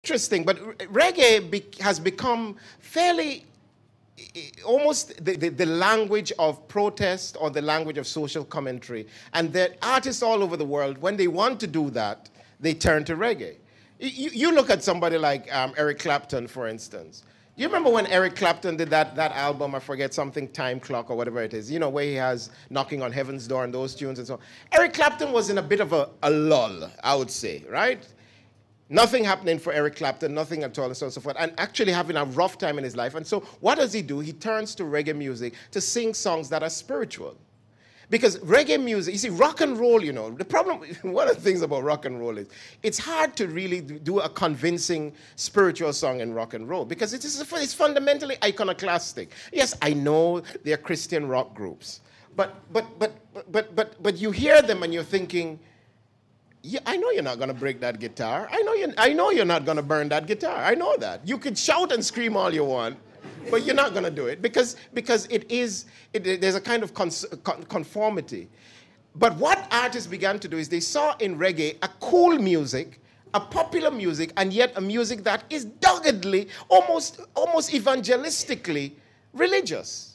interesting, but reggae has become fairly almost the language of protest or the language of social commentary. And that artists all over the world, when they want to do that, they turn to reggae. You look at somebody like Eric Clapton, for instance. You remember when Eric Clapton did that album, I forget, something Time Clock or whatever it is, you know, where he has Knocking on Heaven's Door and those tunes and so on. Eric Clapton was in a bit of a lull, I would say, right? Nothing happening for Eric Clapton, nothing at all, and so on and so forth, and actually having a rough time in his life. And so what does he do? He turns to reggae music to sing songs that are spiritual. Because reggae music, you see, rock and roll, you know, the problem, one of the things about rock and roll is it's hard to really do a convincing spiritual song in rock and roll because it's fundamentally iconoclastic. Yes, I know they're Christian rock groups, but you hear them and you're thinking, yeah, I know you're not going to break that guitar. I know you're not going to burn that guitar. I know that. You could shout and scream all you want, but you're not going to do it because there's a kind of conformity. But what artists began to do is they saw in reggae a cool music, a popular music, and yet a music that is doggedly, almost evangelistically religious.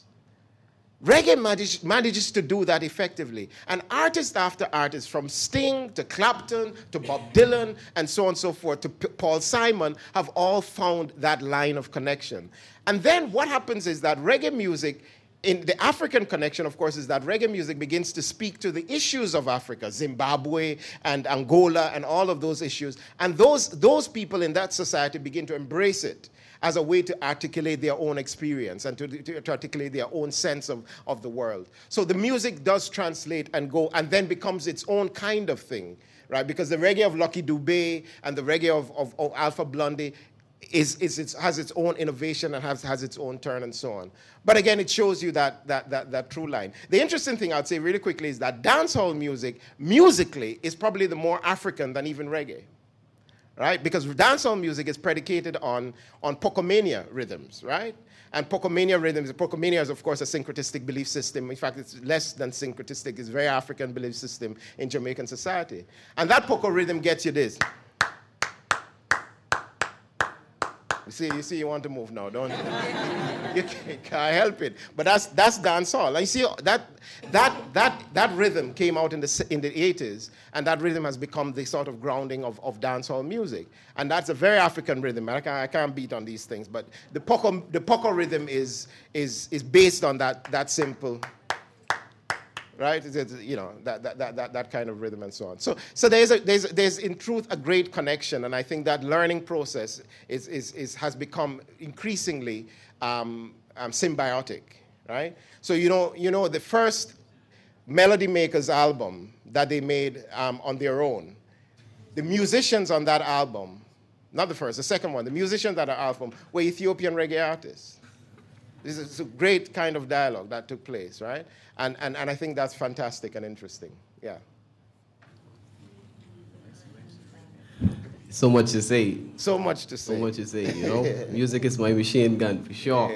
Reggae manages to do that effectively. And artist after artist, from Sting to Clapton to Bob Dylan and so on and so forth to Paul Simon, have all found that line of connection. And then what happens is that reggae music, in the African connection, of course, is that reggae music begins to speak to the issues of Africa, Zimbabwe and Angola and all of those issues. And those people in that society begin to embrace it as a way to articulate their own experience and to articulate their own sense of the world. So the music does translate and go and then becomes its own kind of thing, right? Because the reggae of Lucky Dubé and the reggae of Alpha Blondy has its own innovation and has its own turn and so on. But again, it shows you that true line. The interesting thing I'd say really quickly is that dancehall music, musically, is probably the more African than even reggae. Right? Because dancehall music is predicated on Pocomania rhythms, right? And Pocomania is, of course, a syncretistic belief system. In fact, it's less than syncretistic. It's a very African belief system in Jamaican society. And that Poco rhythm gets you this. You see, you want to move now, don't you? You can't help it. But that's dancehall. And you see, that rhythm came out in the 80s, and that rhythm has become the sort of grounding of dancehall music. And that's a very African rhythm. I can't beat on these things, but the poco rhythm is based on that simple, right? You know, that kind of rhythm and so on. So there's in truth a great connection, and I think that learning process has become increasingly symbiotic, right? So you know the first Melody Makers album that they made on their own, the musicians on that album, not the first, the second one, the musicians on that album were Ethiopian reggae artists. This is a great kind of dialogue that took place, right? And I think that's fantastic and interesting. Yeah. So much to say. So much to say. So much to say, you know? Music is my machine gun, for sure.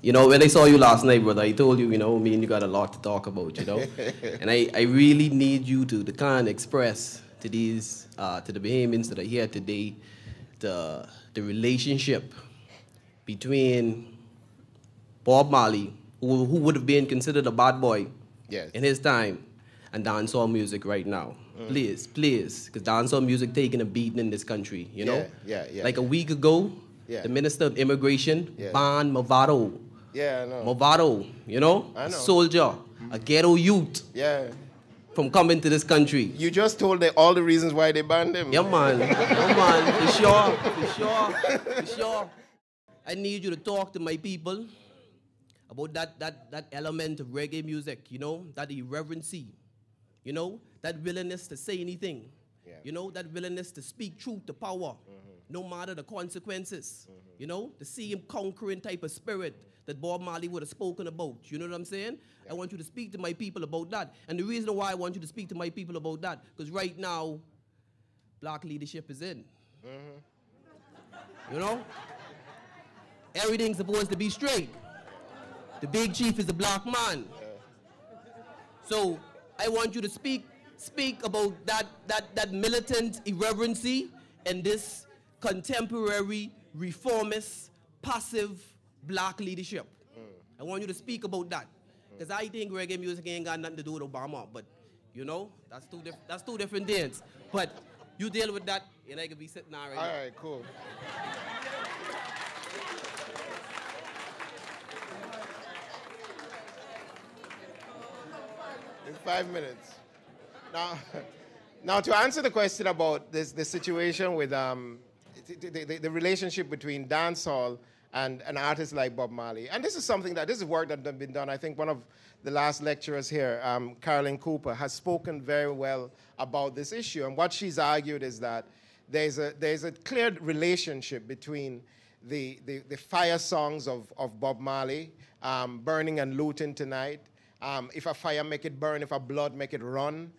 You know, when I saw you last night, brother, I told you, you know, me and you got a lot to talk about, you know? And I really need you to kind of express to these, to the Bahamians that are here today, the relationship between Bob Marley, who would have been considered a bad boy in his time, and dancehall music right now. Please, because dancehall music taking a beating in this country, you know? Yeah. Like a week ago, the Minister of Immigration banned Movado. Yeah, I know. Movado, you know? I know. A soldier, a ghetto youth. Yeah. From coming to this country. You just told all the reasons why they banned him. Yeah, man. For sure. I need you to talk to my people about that element of reggae music, you know, that irreverency, you know, that willingness to say anything, you know, that willingness to speak truth to power, no matter the consequences, you know, the same conquering type of spirit that Bob Marley would have spoken about. You know what I'm saying? I want you to speak to my people about that. And the reason why I want you to speak to my people about that, because right now, black leadership is in. You know? Everything's supposed to be straight. The big chief is a black man. So I want you to speak speak about that militant irreverency and this contemporary, reformist, passive black leadership. I want you to speak about that. Because I think reggae music ain't got nothing to do with Obama, but you know, that's two different things. But you deal with that, and I could be sitting there right now. All right, cool. In 5 minutes. Now to answer the question about the situation with the relationship between dancehall and an artist like Bob Marley, and this is work that has been done. I think one of the last lecturers here, Carolyn Cooper, has spoken very well about this issue. And what she's argued is that there's a clear relationship between the fire songs of Bob Marley, Burning and Looting Tonight, If a Fire Make It Burn, If a Blood Make It Run,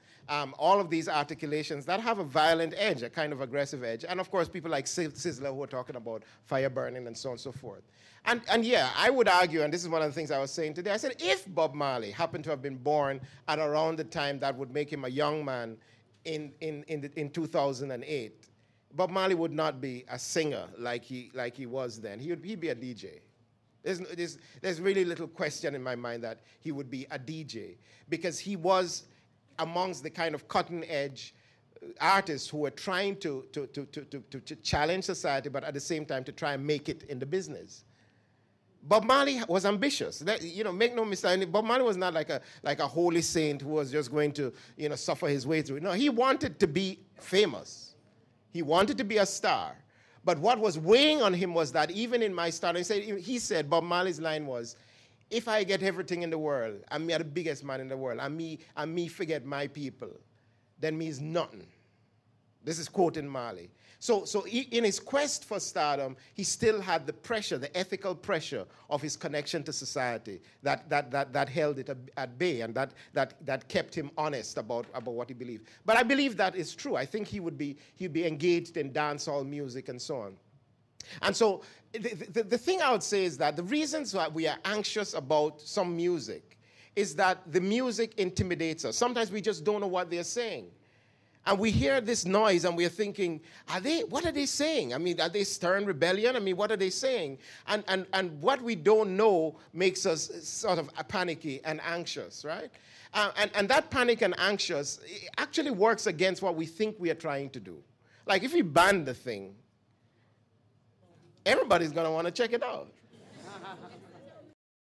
all of these articulations that have a violent edge, a kind of aggressive edge. And of course, people like Sizzler who are talking about fire burning and so on and so forth. And yeah, I would argue, and this is one of the things I was saying today, I said, if Bob Marley happened to have been born at around the time that would make him a young man in 2008, Bob Marley would not be a singer like he was then. He'd be a DJ. There's really little question in my mind that he would be a DJ, because he was amongst the kind of cutting-edge artists who were trying to challenge society, but at the same time to try and make it in the business. Bob Marley was ambitious. Make no mistake, Bob Marley was not like a holy saint who was just going to, suffer his way through it. No, he wanted to be famous. He wanted to be a star. But what was weighing on him was that even in my stardom, he said, Bob Marley's line was, if I get everything in the world, and me are the biggest man in the world, and me forget my people, then me is nothing. This is quoting Marley. So in his quest for stardom, he still had the pressure, the ethical pressure of his connection to society that held it at bay, and that kept him honest about what he believed. But I believe that is true. I think he'd be engaged in dancehall music and so on. And so the thing I would say is that the reasons why we are anxious about some music is that the music intimidates us. Sometimes we just don't know what they're saying. And we hear this noise and we're thinking, what are they saying? I mean, are they stirring rebellion? I mean, what are they saying? And what we don't know makes us sort of panicky and anxious, right? And that panic and anxious actually works against what we think we are trying to do. Like if we ban the thing, everybody's going to want to check it out,